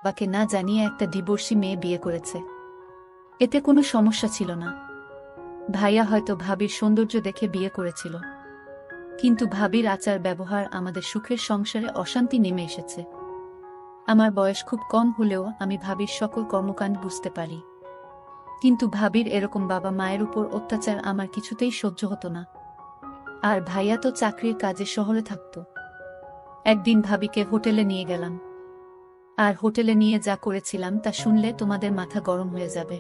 বাবাকে না জানিয়ে একটা ডিভোর্সি মেয়ে বিয়ে করেছে। এতে কোনো সমস্যা ছিল না। ভাইয়া হয়তো ভাবির সৌন্দর্য দেখে বিয়ে করেছিল, কিন্তু ভাবির আচার ব্যবহার আমাদের সুখের সংসারে অশান্তি নেমে এসেছে। আমার বয়স খুব কম হলেও আমি ভাবির সকল কর্মকাণ্ড বুঝতে পারি, কিন্তু ভাবির এরকম বাবা মায়ের উপর অত্যাচার আমার কিছুতেই সহ্য হতো না। আর ভাইয়া তো চাকরির কাজে শহরে থাকত। একদিন ভাবিকে হোটেলে নিয়ে গেলাম, আর হোটেলে নিয়ে যা করেছিলাম তা শুনলে তোমাদের মাথা গরম হয়ে যাবে।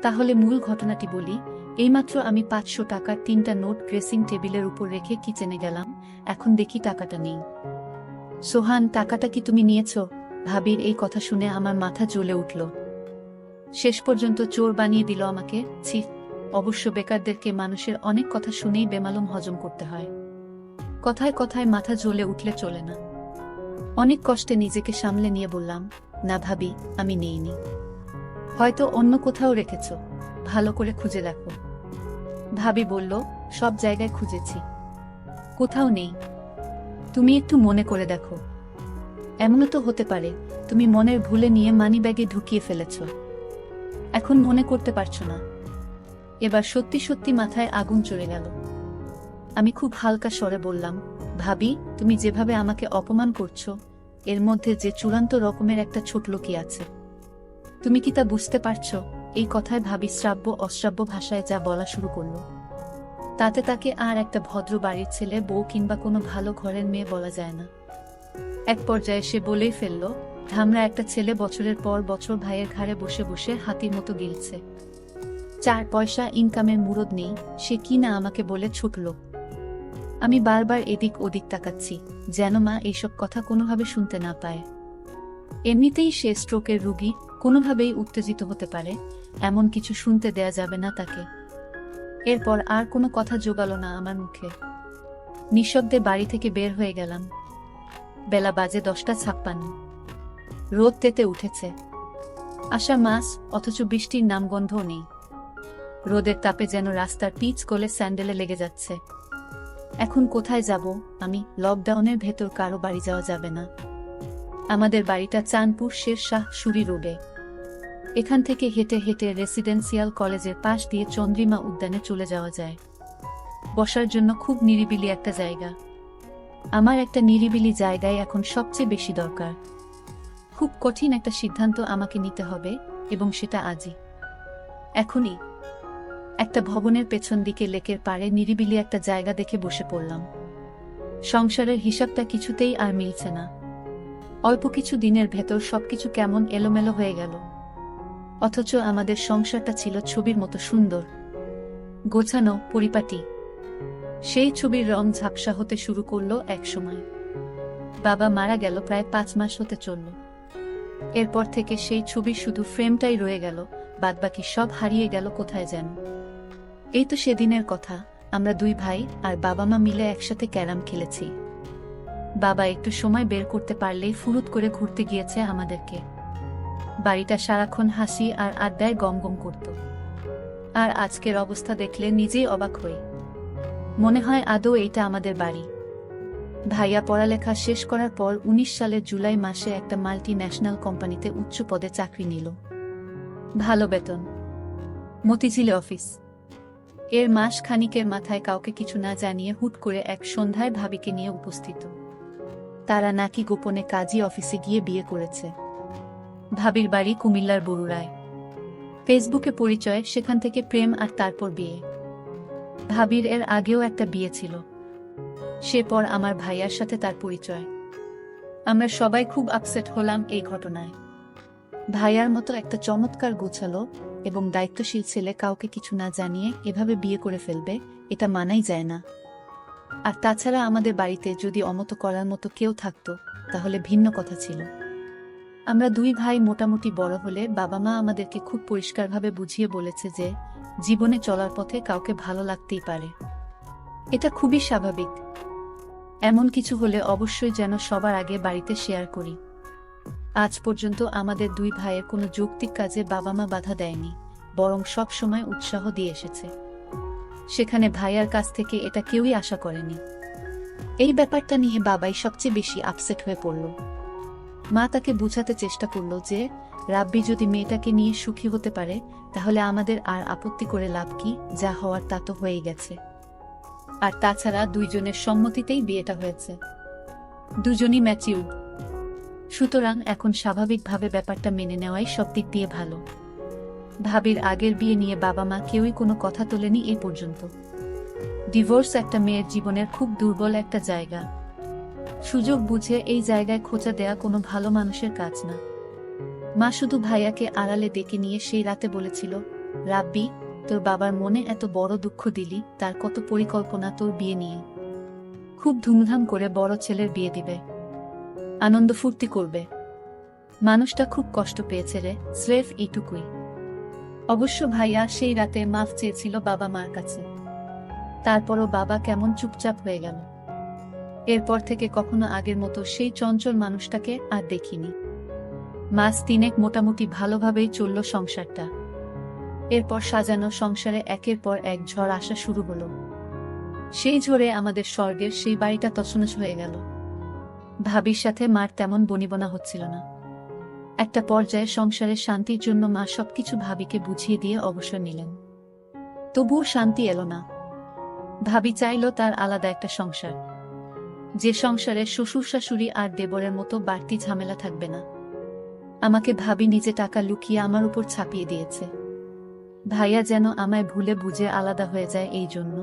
তাহলে মূল ঘটনাটি বলি। এইমাত্র আমি 500 টাকার 3টা নোট ড্রেসিং টেবিলের উপর রেখে কিচেনে গেলাম, এখন দেখি টাকাটা নেই। সোহান, টাকাটা কি তুমি নিয়েছ? ভাবির এই কথা শুনে আমার মাথা জ্বলে উঠল। শেষ পর্যন্ত চোর বানিয়ে দিল আমাকে। ছি! অবশ্য বেকারদেরকে মানুষের অনেক কথা শুনেই বেমালুম হজম করতে হয়। কথায় কথায় মাথা জ্বলে উঠলে চলে না। অনেক কষ্টে নিজেকে সামলে নিয়ে বললাম, না ভাবি, আমি নেইনি। হয়তো অন্য কোথাও রেখেছ, ভালো করে খুঁজে দেখো। ভাবি বলল, সব জায়গায় খুঁজেছি, কোথাও নেই। তুমি একটু মনে করে দেখো। এমনও তো হতে পারে তুমি মনের ভুলে নিয়ে মানিব্যাগে ঢুকিয়ে ফেলেছ, এখন মনে করতে পারছো না। এবার সত্যি সত্যি মাথায় আগুন চলে গেল। আমি খুব হালকা স্বরে বললাম, ভাবি, তুমি যেভাবে আমাকে অপমান করছো, এর মধ্যে যে চূড়ান্ত রকমের একটা ছোট লোকই আছে। তুমি কি তা বুঝতে পারছো? এই কথায় ভাবি শ্রাব্য অশ্রাব্য ভাষায় যা বলা শুরু করলো, তাতে তাকে আর একটা ভদ্র বাড়ির ছেলে, বউ কিংবা কোনো ভালো ঘরের মেয়ে বলা যায় না। এক পর্যায়ে সে বলেই ফেলল, ধামরা একটা ছেলে বছরের পর বছর ভাইয়ের ঘাড়ে বসে বসে হাতির মতো গিলছে। 4 পয়সা ইনকামের মুরদ নেই, সে কি না আমাকে বলে ছোট লোক। আমি বারবার এদিক ওদিক তাকাচ্ছি, যেন মা এইসব কথা কোনোভাবে শুনতে না পায়। এমনিতেই সে স্ট্রোকের রোগী, কোনোভাবেই উত্তেজিত হতে পারে, এমন কিছু শুনতে দেয়া যাবে না তাকে। এরপর আর কোনো কথা জোগালো না আমার মুখে। নিঃশব্দে বাড়ি থেকে বের হয়ে গেলাম। বেলা বাজে 10:56। রোদ তেতে উঠেছে। আষাঢ় মাস, অথচ বৃষ্টির নামগন্ধও নেই। রোদের তাপে যেন রাস্তার পিচ গলে স্যান্ডেলে লেগে যাচ্ছে। এখন কোথায় যাব আমি? লকডাউনের ভেতর কারো বাড়ি যাওয়া যাবে না। আমাদের বাড়িটা চাঁদপুর শেরশাহ সুরি রোডে। এখান থেকে হেঁটে হেঁটে রেসিডেন্সিয়াল কলেজের পাশ দিয়ে চন্দ্রিমা উদ্যানে চলে যাওয়া যায়। বসার জন্য খুব নিরিবিলি একটা জায়গা। আমার একটা নিরিবিলি জায়গায় এখন সবচেয়ে বেশি দরকার। খুব কঠিন একটা সিদ্ধান্ত আমাকে নিতে হবে, এবং সেটা আজই, এখনই। একটা ভবনের পেছন দিকে লেকের পাড়ে নিরিবিলি একটা জায়গা দেখে বসে পড়লাম। সংসারের হিসাবটা কিছুতেই আর মিলছে না। অল্প কিছু দিনের ভেতর সবকিছু কেমন এলোমেলো হয়ে গেল। অথচ আমাদের সংসারটা ছিল ছবির মতো সুন্দর, গোছানো, পরিপাটি। সেই ছবির রং ঝাপসা হতে শুরু করলো এক সময়। বাবা মারা গেল প্রায় 5 মাস হতে চলল। এরপর থেকে সেই ছবির শুধু ফ্রেমটাই রয়ে গেল, বাদবাকি সব হারিয়ে গেল কোথায় যেন। এই তো সেদিনের কথা, আমরা 2 ভাই আর বাবা মা মিলে একসাথে ক্যারাম খেলেছি। বাবা একটু সময় বের করতে পারলেই ফুরুত করে ঘুরতে গিয়েছে আমাদেরকে। বাড়িটা সারাক্ষণ হাসি আর আড্ডায় গমগম করত। আর আজকের অবস্থা দেখলে নিজেই অবাক হই। মনে হয় আদৌ এইটা আমাদের বাড়ি। ভাইয়া পড়ালেখা শেষ করার পর 19 সালের জুলাই মাসে একটা মাল্টি ন্যাশনাল কোম্পানিতে উচ্চ পদে চাকরি নিল। ভালো বেতন, মতিঝিলে অফিস। এর মাস খানিকের মাথায় কাউকে কিছু না জানিয়ে হুট করে এক সন্ধ্যায় ভাবিকে নিয়ে উপস্থিত। তারা নাকি গোপনে কাজী অফিসে গিয়ে বিয়ে করেছে। ভাবির বাড়ি কুমিল্লার বরুড়ায়। ফেসবুকে পরিচয়, সেখান থেকে প্রেম, আর তারপর বিয়ে। ভাবির এর আগেও একটা বিয়ে ছিল, সে পর আমার ভাইয়ার সাথে তার পরিচয়। আমরা সবাই খুব আপসেট হলাম এই ঘটনায়। ভাইয়ার মতো একটা চমৎকার গোছালো এবং দায়িত্বশীল ছেলে কাউকে কিছু না জানিয়ে এভাবে বিয়ে করে ফেলবে, এটা মানাই যায় না। আর তাছাড়া আমাদের বাড়িতে যদি অমতো করার মতো কেউ থাকতো তাহলে ভিন্ন কথা ছিল। আমরা 2 ভাই মোটামুটি বড় হলে বাবা মা আমাদেরকে খুব পরিষ্কারভাবে বুঝিয়ে বলেছে যে জীবনে চলার পথে কাউকে ভালো লাগতেই পারে, এটা খুবই স্বাভাবিক। এমন কিছু হলে অবশ্যই যেন সবার আগে বাড়িতে শেয়ার করি। আজ পর্যন্ত আমাদের 2 ভাইয়ের কোনো যৌক্তিক কাজে বাবা মা বাধা দেয়নি, বরং সব সময় উৎসাহ দিয়ে এসেছে। সেখানে ভাইয়ার কাছ থেকে এটা কেউই আশা করেনি। এই ব্যাপারটা নিয়ে বাবাই সবচেয়ে বেশি আপসেট হয়ে পড়ল। মা তাকে বোঝাতে চেষ্টা করল যে রাব্বি যদি মেয়েটাকে নিয়ে সুখী হতে পারে তাহলে আমাদের আর আপত্তি করে লাভ কি, যা হওয়ার তা তো হয়েই গেছে। আর তাছাড়া দুইজনের সম্মতিতেই বিয়েটা হয়েছে, দুজনই ম্যাচিউরড, সুতরাং এখন স্বাভাবিকভাবে ব্যাপারটা মেনে নেওয়াই সব দিক দিয়ে ভালো। ভাবির আগের বিয়ে নিয়ে বাবা মা কেউই কোনো কথা তোলেনি এই পর্যন্ত। ডিভোর্স একটা মেয়ের জীবনের খুব দুর্বল একটা জায়গা, সুযোগ বুঝে এই জায়গায় খোঁচা দেয়া কোনো ভালো মানুষের কাজ না। মা শুধু ভাইয়াকে আড়ালে ডেকে নিয়ে সেই রাতে বলেছিল, রাব্বি, তোর বাবার মনে এত বড় দুঃখ দিলি, তার কত পরিকল্পনা তোর বিয়ে নিয়ে, খুব ধুমধাম করে বড় ছেলের বিয়ে দিবে, আনন্দ ফুর্তি করবে। মানুষটা খুব কষ্ট পেয়েছে রে, স্রেফ এইটুকুই। অবশ্য ভাইয়া সেই রাতে মাফ চেয়েছিল বাবা মার কাছে, তারপরও বাবা কেমন চুপচাপ হয়ে গেল। এরপর থেকে কখনো আগের মতো সেই চঞ্চল মানুষটাকে আর দেখিনি। মাস 3 মোটামুটি ভালোভাবেই চলল সংসারটা। এরপর সাজানো সংসারে একের পর এক ঝড় আসা শুরু হলো। সেই ঝড়ে আমাদের স্বর্গের সেই বাড়িটা তছনছ হয়ে গেল। ভাবির সাথে মার তেমন বনিবনা হচ্ছিল না। একটা পর্যায়ে সংসারের শান্তির জন্য মা সবকিছু ভাবিকে বুঝিয়ে দিয়ে অবসর নিলেন। তবুও শান্তি এলো না। ভাবি চাইল তার আলাদা একটা সংসার, যে সংসারে শ্বশুর শাশুড়ি আর দেবরের মতো বাড়তি ঝামেলা থাকবে না। আমাকে ভাবি নিজে টাকা লুকিয়ে আমার উপর ছাপিয়ে দিয়েছে। ভাইয়া যেন আমায় ভুলে বুঝে আলাদা হয়ে যায়, এই জন্য।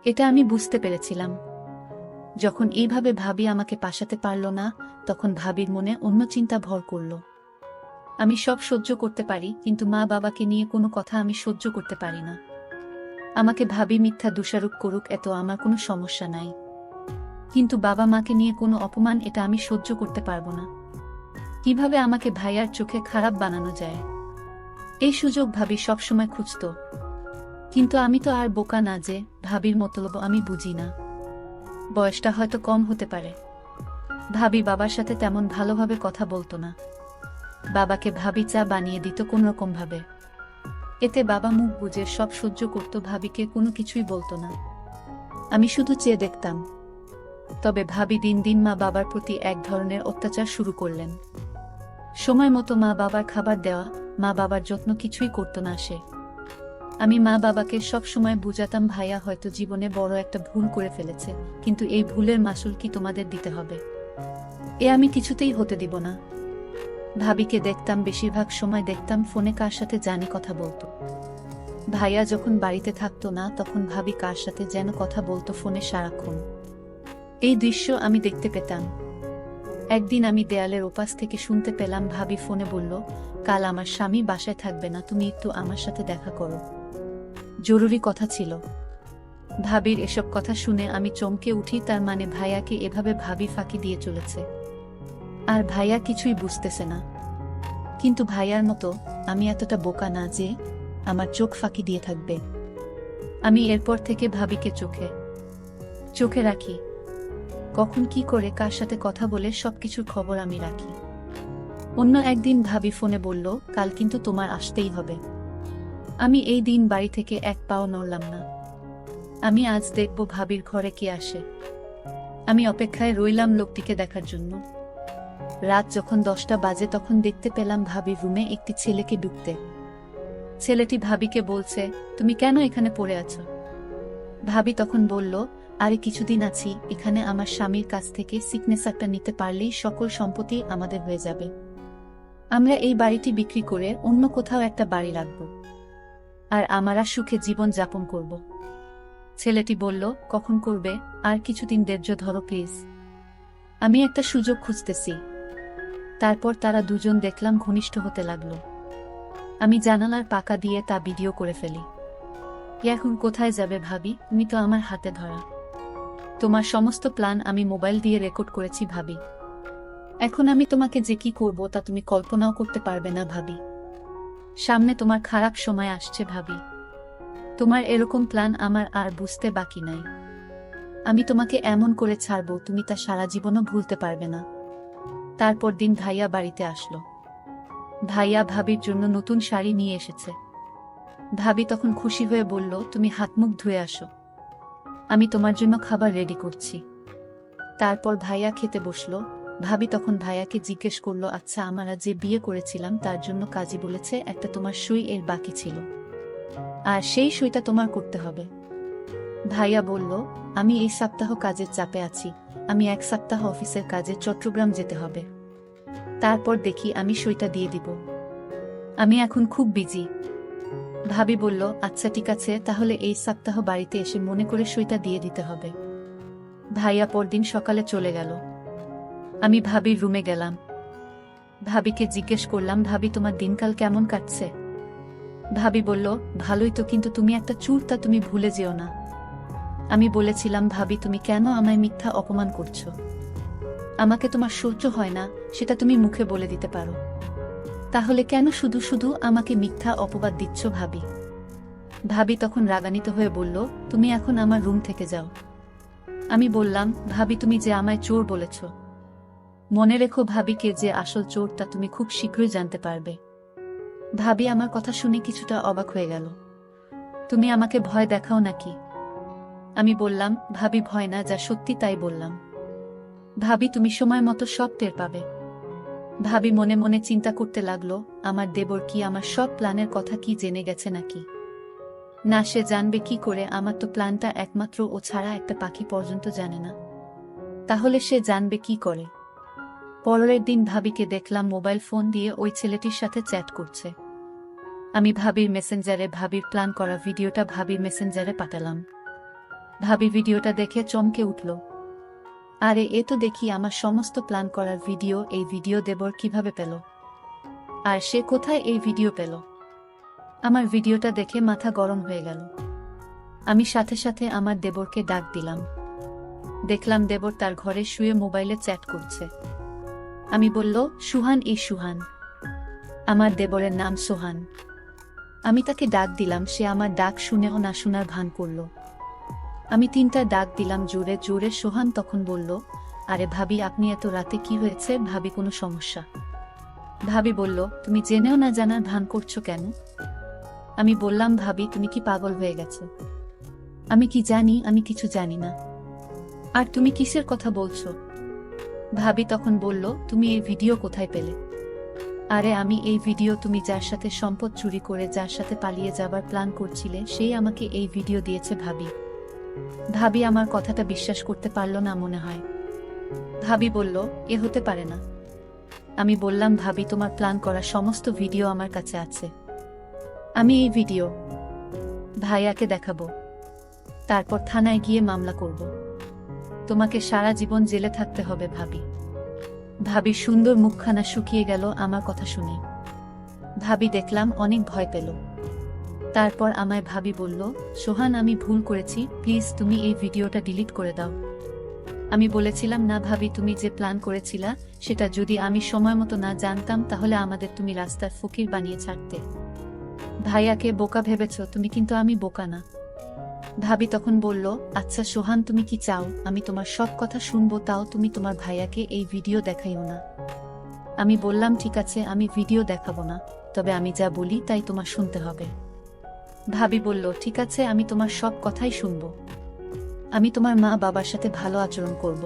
এটা আমি বুঝতে পেরেছিলাম। যখন এইভাবে ভাবি আমাকে পাশাতে পারল না, তখন ভাবির মনে অন্য চিন্তা ভর করল। আমি সব সহ্য করতে পারি, কিন্তু মা বাবাকে নিয়ে কোনো কথা আমি সহ্য করতে পারি না। আমাকে ভাবি মিথ্যা দোষারোপ করুক, এত আমার কোনো সমস্যা নাই, কিন্তু বাবা মাকে নিয়ে কোনো অপমান, এটা আমি সহ্য করতে পারবো না। কিভাবে আমাকে ভাইয়ার চোখে খারাপ বানানো যায়, এই সুযোগ ভাবি সবসময় খুঁজত। কিন্তু আমি তো আর বোকা না যে ভাবির মতলব আমি বুঝি না। বয়সটা হয়তো কম হতে পারে। ভাবি বাবার সাথে তেমন ভালোভাবে কথা বলতো না। বাবাকে ভাবি চা বানিয়ে দিত কোনরকম ভাবে। এতে বাবা মুখ বুজে সব সহ্য করত, ভাবিকে কোনো কিছুই বলতো না। আমি শুধু চেয়ে দেখতাম। তবে ভাবি দিন দিন মা বাবার প্রতি এক ধরনের অত্যাচার শুরু করলেন। সময় মতো মা বাবার খাবার দেওয়া, মা বাবার যত্ন কিছুই করতো না সে। আমি মা বাবাকে সব সময় বুঝাতাম, ভাইয়া হয়তো জীবনে বড় একটা ভুল করে ফেলেছে, কিন্তু এই ভুলের মাসুল কি তোমাদের দিতে হবে, এ আমি কিছুতেই হতে দিব না। ভাবিকে দেখতাম, বেশিরভাগ সময় দেখতাম ফোনে কার সাথে জানি কথা বলতো। ভাইয়া যখন বাড়িতে থাকতো না, তখন ভাবি কার সাথে যেন কথা বলতো ফোনে সারাক্ষণ। এই দৃশ্য আমি দেখতে পেতাম। একদিন আমি দেয়ালের ওপাশ থেকে শুনতে পেলাম ভাবি ফোনে বলল, কাল আমার স্বামী বাসায় থাকবে না, তুমি একটু আমার সাথে দেখা করো, জরুরি কথা ছিল। ভাবির এসব কথা শুনে আমি চমকে উঠি। তার মানে ভাইয়াকে এভাবে ভাবি ফাঁকি দিয়ে চলেছে, আর ভাইয়া কিছুই বুঝতেছে না। কিন্তু ভাইয়ার মতো আমি এতটা বোকা না যে আমার চোখ ফাঁকি দিয়ে থাকবে। আমি এরপর থেকে ভাবিকে চোখে রাখি। কখন কি করে কার সাথে কথা বলে সবকিছুর খবর আমি রাখি। অন্য একদিন ভাবি ফোনে বলল, কাল কিন্তু তোমার আসতেই হবে। আমি এই দিন বাড়ি থেকে এক পাও নড়লাম না। আমি আজ দেখব ভাবির ঘরে কে আসে। আমি অপেক্ষায় রইলাম লোকটিকে দেখার জন্য। রাত যখন 10টা বাজে, তখন দেখতে পেলাম ভাবির রুমে একটি ছেলেকে ঢুকতে। ছেলেটি ভাবিকে বলছে, তুমি কেন এখানে পড়ে আছো? ভাবি তখন বলল, আরে কিছুদিন আছি এখানে, আমার স্বামীর কাছ থেকে সিগনেচারটা নিতে পারলেই সকল সম্পত্তি আমাদের হয়ে যাবে। আমরা এই বাড়িটি বিক্রি করে অন্য কোথাও একটা বাড়ি রাখব, আর আমরা সুখে জীবন যাপন করব। ছেলেটি বলল, কখন করবে? আর কিছুদিন ধৈর্য ধরো প্লিজ, আমি একটা সুযোগ খুঁজতেছি। তারপর তারা দুজন দেখলাম ঘনিষ্ঠ হতে লাগলো। আমি জানালার পাকা দিয়ে তা ভিডিও করে ফেলি। এখন কোথায় যাবে ভাবি? তুমি তো আমার হাতে ধরা। তোমার সমস্ত প্ল্যান আমি মোবাইল দিয়ে রেকর্ড করেছি ভাবি। এখন আমি তোমাকে যে কি করব তা তুমি কল্পনাও করতে পারবে না ভাবি। সামনে তোমার খারাপ সময় আসছে ভাবি। তোমার এরকম প্ল্যান আমার আর বুঝতে বাকি নাই। আমি তোমাকে এমন করে ছাড়বো, তুমি তা সারা জীবনও ভুলতে পারবে না। তারপর দিন ভাইয়া বাড়িতে আসলো। ভাইয়া ভাবির জন্য নতুন শাড়ি নিয়ে এসেছে। ভাবি তখন খুশি হয়ে বলল, তুমি হাত মুখ ধুয়ে আসো, আমি তোমার জন্য খাবার রেডি করছি। তারপর ভাইয়া খেতে বসলো। ভাবি তখন ভাইয়াকে জিজ্ঞেস করলো, আচ্ছা আমরা যে বিয়ে করেছিলাম তার জন্য কাজী বলেছে একটা তোমার সই এর বাকি ছিল, আর সেই সইটা তোমার করতে হবে। ভাইয়া বলল, আমি এই সপ্তাহ কাজের চাপে আছি, আমি এক সপ্তাহ অফিসের কাজে চট্টগ্রাম যেতে হবে, তারপর দেখি আমি সইটা দিয়ে দিব, আমি এখন খুব বিজি। ভাবি বলল, আচ্ছা ঠিক আছে, তাহলে এই সপ্তাহ বাড়িতে এসে মনে করে সইটা দিয়ে দিতে হবে। ভাইয়া পরদিন সকালে চলে গেল। আমি ভাবির রুমে গেলাম। ভাবিকে জিজ্ঞেস করলাম, ভাবি তোমার দিনকাল কেমন কাটছে? ভাবি বলল, ভালোই তো, কিন্তু তুমি একটা চুরটা, তুমি ভুলে যেও না। আমি বলেছিলাম, ভাবি তুমি কেন আমায় মিথ্যা অপমান করছো? আমাকে তোমার সহ্য হয় না, সেটা তুমি মুখে বলে দিতে পারো, তাহলে কেন শুধু শুধু আমাকে মিথ্যা অপবাদ দিচ্ছ ভাবি? ভাবি তখন রাগান্বিত হয়ে বলল, তুমি এখন আমার রুম থেকে যাও। আমি বললাম, ভাবি তুমি যে আমায় চোর বলেছ, মনে রেখো ভাবিকে যে আসল চোরটা তুমি খুব শীঘ্রই জানতে পারবে। ভাবি আমার কথা শুনে কিছুটা অবাক হয়ে গেল। তুমি আমাকে ভয় দেখাও নাকি? আমি বললাম, ভাবি ভয় না, যা সত্যি তাই বললাম। ভাবি তুমি সময় মতো সব টের পাবে। ভাবি মনে মনে চিন্তা করতে লাগলো, আমার দেবর কি আমার সব প্ল্যানের কথা কি জেনে গেছে নাকি? না, সে জানবে কি করে? আমার তো প্ল্যানটা একমাত্র ও ছাড়া একটা পাখি পর্যন্ত জানে না, তাহলে সে জানবে কি করে? পরের দিন ভাবিকে দেখলাম মোবাইল ফোন দিয়ে ওই ছেলেটির সাথে চ্যাট করছে। আমি ভাবির মেসেঞ্জারে ভাবির প্ল্যান করা ভিডিওটা ভাবির মেসেঞ্জারে পাঠালাম। ভাবি ভিডিওটা দেখে চমকে উঠল, আরে এ তো দেখি আমার সমস্ত প্ল্যান করার ভিডিও। এই ভিডিও দেবর কিভাবে পেল? আর সে কোথায় এই ভিডিও পেল? আমার ভিডিওটা দেখে মাথা গরম হয়ে গেল। আমি সাথে সাথে আমার দেবরকে ডাক দিলাম। দেখলাম দেবর তার ঘরে শুয়ে মোবাইলে চ্যাট করছে। আমি বলল, সুহান, এই সুহান। আমার দেবরের নাম সোহান। আমি তাকে ডাক দিলাম, সে আমার ডাক শুনেও না শোনার ভান করল। আমি 3টা ডাক দিলাম জোরে জোরে। সোহান তখন বলল, আরে ভাবি আপনি এত রাতে কি হয়েছে? ভাবি কোনো সমস্যা? ভাবি বলল, তুমি জেনেও না জানার ভান করছো কেন? আমি বললাম, ভাবি তুমি কি পাগল হয়ে গেছো? আমি কি জানি? আমি কিছু জানি না। আর তুমি কিসের কথা বলছো? ভাবি তখন বলল, তুমি এই ভিডিও কোথায় পেলে? আরে আমি এই ভিডিও, তুমি যার সাথে সম্পদ চুরি করে যার সাথে পালিয়ে যাবার প্ল্যান করছিলে সেই আমাকে এই ভিডিও দিয়েছে ভাবি। ভাবি আমার কথাটা বিশ্বাস করতে পারল না মনে হয়। ভাবি বলল, এ হতে পারে না। আমি বললাম, ভাবি তোমার প্ল্যান করা সমস্ত ভিডিও আমার কাছে আছে। আমি এই ভিডিও ভাইয়াকে দেখাবো, তারপর থানায় গিয়ে মামলা করব। তোমাকে সারা জীবন জেলে থাকতে হবে ভাবি। ভাবির সুন্দর মুখখানা শুকিয়ে গেল আমার কথা শুনে। ভাবি দেখলাম অনেক ভয় পেল। তারপর আমায় ভাবি বলল, সোহান আমি ভুল করেছি, প্লিজ তুমি এই ভিডিওটা ডিলিট করে দাও। আমি বলেছিলাম, না ভাবি, তুমি যে প্ল্যান করেছিলা সেটা যদি আমি সময় মতো না জানতাম তাহলে আমাদের তুমি রাস্তার ফকির বানিয়ে ছাড়তে। ভাইয়াকে বোকা ভেবেছ তুমি, কিন্তু আমি বোকা না। ভাবি তখন বলল, আচ্ছা সোহান তুমি কি চাও আমি তোমার সব কথা শুনবো, তাও তুমি তোমার ভাইয়াকে এই ভিডিও দেখাইও না? আমি বললাম, ঠিক আছে আমি ভিডিও দেখাবো না, তবে আমি যা বলি তাই তোমার শুনতে হবে। ভাবি বলল, ঠিক আছে আমি তোমার সব কথাই শুনবো। আমি তোমার মা বাবার সাথে ভালো আচরণ করব।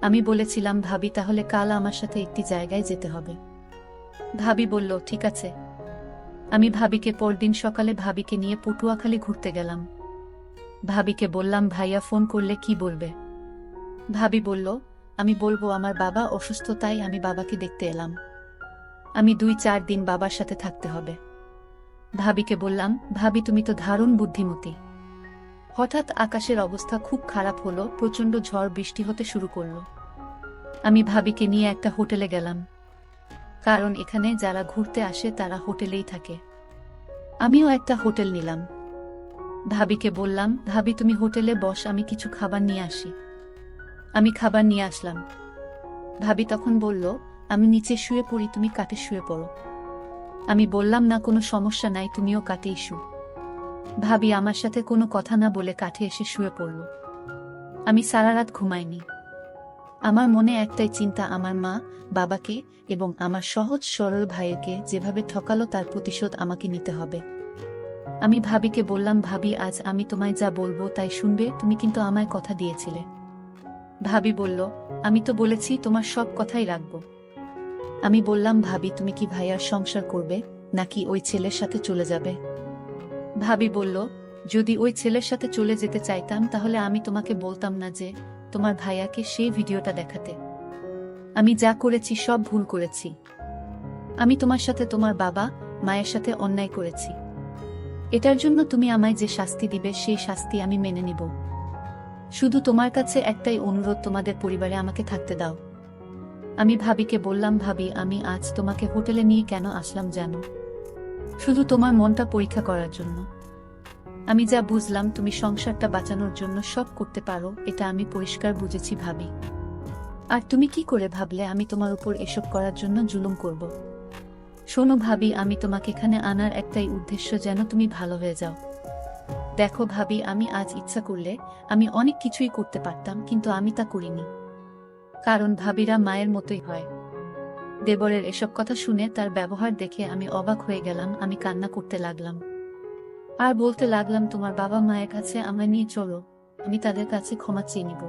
আমি বলেছিলাম, ভাবি তাহলে কাল আমার সাথে একটি জায়গায় যেতে হবে। ভাবি বলল, ঠিক আছে। আমি ভাবিকে পরদিন সকালে ভাবিকে নিয়ে পটুয়াখালী ঘুরতে গেলাম। ভাবিকে বললাম, ভাইয়া ফোন করলে কি বলবে? ভাবি বলল, আমি বলবো আমার বাবা অসুস্থ, তাই আমি বাবাকে দেখতে এলাম। আমি 2-4 দিন বাবার সাথে থাকতে হবে। ভাবিকে বললাম, ভাবি তুমি তো দারুণ বুদ্ধিমতী। হঠাৎ আকাশের অবস্থা খুব খারাপ হলো, প্রচণ্ড ঝড় বৃষ্টি হতে শুরু করলো। আমি ভাবিকে নিয়ে একটা হোটেলে গেলাম, কারণ এখানে যারা ঘুরতে আসে তারা হোটেলেই থাকে। আমিও একটা হোটেল নিলাম। ভাবিকে বললাম, ভাবি তুমি হোটেলে বস, আমি কিছু খাবার নিয়ে আসি। আমি খাবার নিয়ে আসলাম। ভাবি তখন বলল, আমি নিচে শুয়ে পড়ি, তুমি কাঠে শুয়ে পড়ো। আমি বললাম, না কোনো সমস্যা নাই, তুমিও কাঠেই শু। ভাবি আমার সাথে কোনো কথা না বলে কাঠে এসে শুয়ে পড়ল। আমি সারা রাত ঘুমাইনি। আমার মনে একটাই চিন্তা, আমার মা বাবাকে এবং আমার সহজ সরল ভাইকে যেভাবে ঠকালো তার প্রতিশোধ আমাকে নিতে হবে। আমি ভাবিকে বললাম, ভাবি আজ আমি তোমায় যা বলবো তাই শুনবে, তুমি কিন্তু আমায় কথা দিয়েছিলে। ভাবি বলল, আমি তো বলেছি তোমার সব কথাই রাখবো। আমি বললাম, ভাবি তুমি কি ভাইয়ার সংসার করবে নাকি ওই ছেলের সাথে চলে যাবে? ভাবি বলল, যদি ওই ছেলের সাথে চলে যেতে চাইতাম তাহলে আমি তোমাকে বলতাম না যে তোমার ভাইয়াকে সেই ভিডিওটা দেখাতে। আমি যা করেছি সব ভুল করেছি। আমি তোমার সাথে তোমার বাবা মায়ের সাথে অন্যায় করেছি। এটার জন্য তুমি আমায় যে শাস্তি দিবে সেই শাস্তি আমি মেনে নিব। শুধু তোমার কাছে একটাই অনুরোধ, তোমাদের পরিবারে আমাকে থাকতে দাও। আমি ভাবিকে বললাম, ভাবি আমি আজ তোমাকে হোটেলে নিয়ে কেন আসলাম জানো? শুধু তোমার মনটা পরীক্ষা করার জন্য। আমি যা বুঝলাম তুমি সংসারটা বাঁচানোর জন্য সব করতে পারো, এটা আমি পরিষ্কার বুঝেছি ভাবি। আর তুমি কি করে ভাবলে আমি তোমার উপর এসব করার জন্য জুলুম করব? শোনো ভাবি, আমি তোমাকে এখানে আনার একটাই উদ্দেশ্য, যেন তুমি ভালো হয়ে যাও। দেখো ভাবি, আমি আজ ইচ্ছা করলে আমি অনেক কিছুই করতে পারতাম, কিন্তু আমি তা করিনি। কারণ ভাবিরা মায়ের মতোই হয়। দেবরের এসব কথা শুনে তার ব্যবহার দেখে আমি অবাক হয়ে গেলাম। আমি কান্না করতে লাগলাম আর বলতে লাগলাম, তোমার বাবা মায়ের কাছে আমায় নিয়ে চলো, আমি তাদের কাছে ক্ষমা চেয়ে নিব।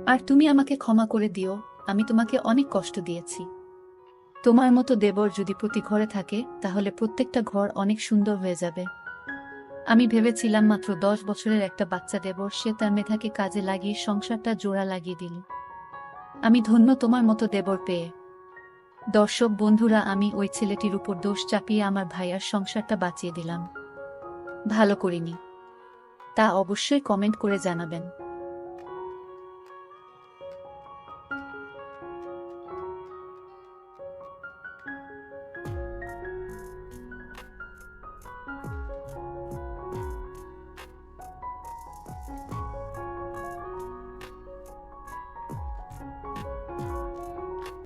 আর তুমি আমাকে ক্ষমা করে দিও, আমি তোমাকে অনেক কষ্ট দিয়েছি। তোমার মতো দেবর যদি প্রতি ঘরে থাকে তাহলে প্রত্যেকটা ঘর অনেক সুন্দর হয়ে যাবে। আমি ভেবেছিলাম মাত্র 10 বছরের একটা বাচ্চা দেবর, সে তার মেধাকে কাজে লাগিয়ে সংসারটা জোড়া লাগিয়ে দিল। আমি ধন্য তোমার মতো দেবর পেয়ে। দর্শক বন্ধুরা, আমি ওই ছেলেটির উপর দোষ চাপিয়ে আমার ভাইয়ার সংসারটা বাঁচিয়ে দিলাম। ভালো করিনি, তা অবশ্যই কমেন্ট করে জানাবেন।